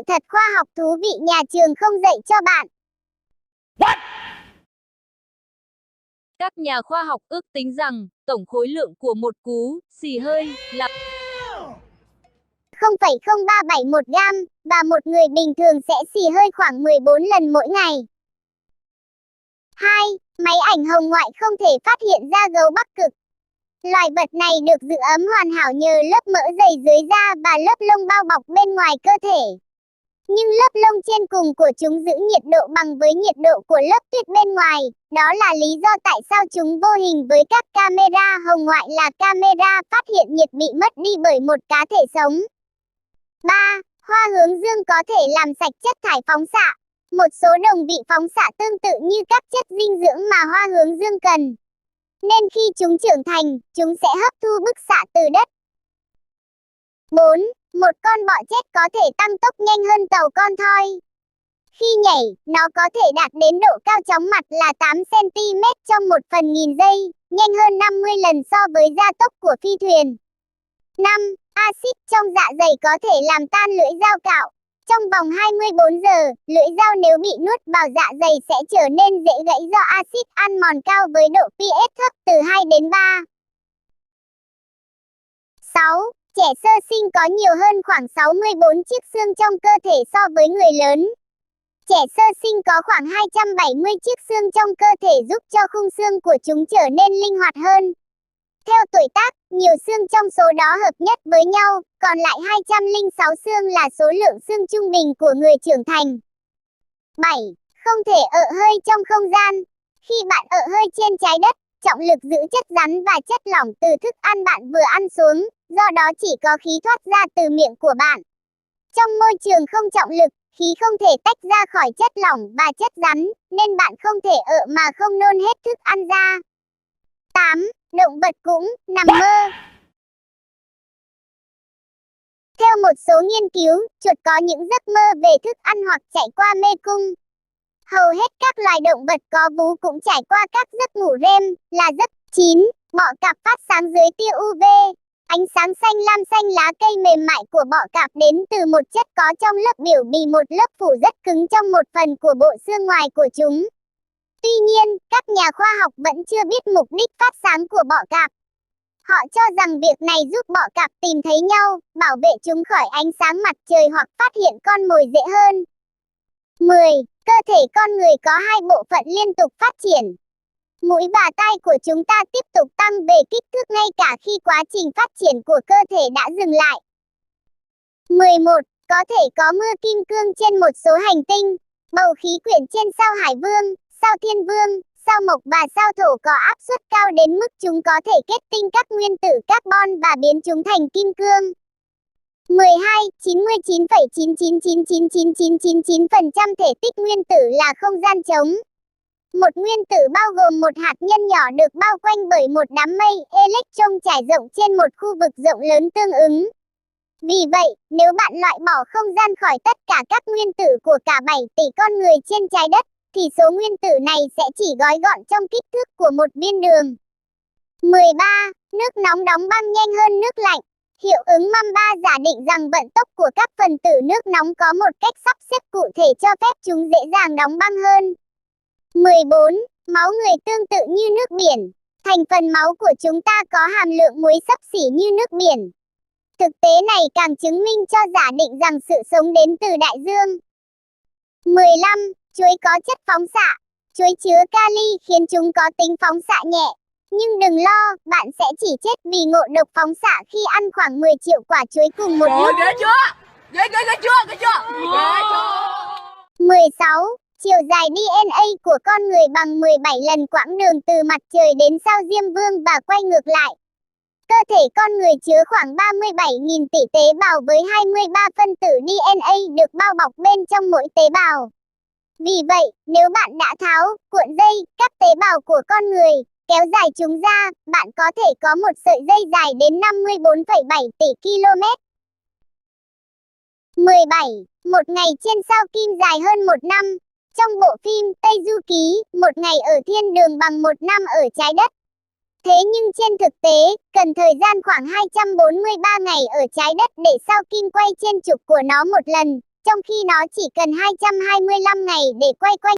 thật khoa học thú vị nhà trường không dạy cho bạn. Các nhà khoa học ước tính rằng tổng khối lượng của một cú xì hơi là 0,0371 gam, và một người bình thường sẽ xì hơi khoảng 14 lần mỗi ngày. 2. Máy ảnh hồng ngoại không thể phát hiện ra gấu Bắc Cực. Loài vật này được giữ ấm hoàn hảo nhờ lớp mỡ dày dưới da và lớp lông bao bọc bên ngoài cơ thể. Nhưng lớp lông trên cùng của chúng giữ nhiệt độ bằng với nhiệt độ của lớp tuyết bên ngoài. Đó là lý do tại sao chúng vô hình với các camera hồng ngoại là camera phát hiện nhiệt bị mất đi bởi một cá thể sống. 3. Hoa hướng dương có thể làm sạch chất thải phóng xạ. Một số đồng vị phóng xạ tương tự như các chất dinh dưỡng mà hoa hướng dương cần. Nên khi chúng trưởng thành, chúng sẽ hấp thu bức xạ từ đất. 4. Một con bọ chết có thể tăng tốc nhanh hơn tàu con thoi. Khi nhảy, nó có thể đạt đến độ cao chóng mặt là 8 cm trong 1/1000 giây, nhanh hơn 50 lần so với gia tốc của phi thuyền. 5. Axit trong dạ dày có thể làm tan lưỡi dao cạo. Trong vòng 24 giờ, lưỡi dao nếu bị nuốt vào dạ dày sẽ trở nên dễ gãy do axit ăn mòn cao với độ pH thấp từ 2 đến 3. 6. Trẻ sơ sinh có nhiều hơn khoảng 64 chiếc xương trong cơ thể so với người lớn. Trẻ sơ sinh có khoảng 270 chiếc xương trong cơ thể giúp cho khung xương của chúng trở nên linh hoạt hơn. Theo tuổi tác, nhiều xương trong số đó hợp nhất với nhau, còn lại 206 xương là số lượng xương trung bình của người trưởng thành. 7. Không thể ợ hơi trong không gian. Khi bạn ợ hơi trên trái đất, trọng lực giữ chất rắn và chất lỏng từ thức ăn bạn vừa ăn xuống, do đó chỉ có khí thoát ra từ miệng của bạn. Trong môi trường không trọng lực, khí không thể tách ra khỏi chất lỏng và chất rắn, nên bạn không thể ợ mà không nôn hết thức ăn ra. 8. Động vật cũng nằm mơ. Theo một số nghiên cứu, chuột có những giấc mơ về thức ăn hoặc chạy qua mê cung. Hầu hết các loài động vật có vú cũng trải qua các giấc ngủ REM, là giấc. 9. Bọ cạp phát sáng dưới tia UV. Ánh sáng xanh lam xanh lá cây mềm mại của bọ cạp đến từ một chất có trong lớp biểu bì, một lớp phủ rất cứng trong một phần của bộ xương ngoài của chúng. Tuy nhiên, các nhà khoa học vẫn chưa biết mục đích phát sáng của bọ cạp. Họ cho rằng việc này giúp bọ cạp tìm thấy nhau, bảo vệ chúng khỏi ánh sáng mặt trời hoặc phát hiện con mồi dễ hơn. 10. Cơ thể con người có hai bộ phận liên tục phát triển. Mũi và tai của chúng ta tiếp tục tăng về kích thước ngay cả khi quá trình phát triển của cơ thể đã dừng lại. 11. Có thể có mưa kim cương trên một số hành tinh. Bầu khí quyển trên sao Hải Vương, sao Thiên Vương, sao Mộc và sao Thổ có áp suất cao đến mức chúng có thể kết tinh các nguyên tử carbon và biến chúng thành kim cương. 12. 99,9999999% thể tích nguyên tử là không gian trống. Một nguyên tử bao gồm một hạt nhân nhỏ được bao quanh bởi một đám mây electron trải rộng trên một khu vực rộng lớn tương ứng. Vì vậy, nếu bạn loại bỏ không gian khỏi tất cả các nguyên tử của cả 7 tỷ con người trên trái đất, thì số nguyên tử này sẽ chỉ gói gọn trong kích thước của một viên đường. 13. Nước nóng đóng băng nhanh hơn nước lạnh. Hiệu ứng Mamba giả định rằng vận tốc của các phần tử nước nóng có một cách sắp xếp cụ thể cho phép chúng dễ dàng đóng băng hơn. 14. Máu người tương tự như nước biển. Thành phần máu của chúng ta có hàm lượng muối xấp xỉ như nước biển. Thực tế này càng chứng minh cho giả định rằng sự sống đến từ đại dương. 15. Chuối có chất phóng xạ. Chuối chứa kali khiến chúng có tính phóng xạ nhẹ. Nhưng đừng lo, bạn sẽ chỉ chết vì ngộ độc phóng xạ khi ăn khoảng 10 triệu quả chuối cùng một lúc. Ghê chưa? Ghê chưa? 16. Chiều dài DNA của con người bằng 17 lần quãng đường từ mặt trời đến sao Diêm Vương và quay ngược lại. Cơ thể con người chứa khoảng 37.000 tỷ tế bào với 23 phân tử DNA được bao bọc bên trong mỗi tế bào. Vì vậy, nếu bạn đã tháo, cuộn dây, các tế bào của con người, kéo dài chúng ra, bạn có thể có một sợi dây dài đến 54,7 tỷ km. 17. Một ngày trên sao Kim dài hơn một năm. Trong bộ phim Tây Du Ký, một ngày ở thiên đường bằng một năm ở trái đất. Thế nhưng trên thực tế, cần thời gian khoảng 243 ngày ở trái đất để sao Kim quay trên trục của nó một lần, trong khi nó chỉ cần 225 ngày để quay quanh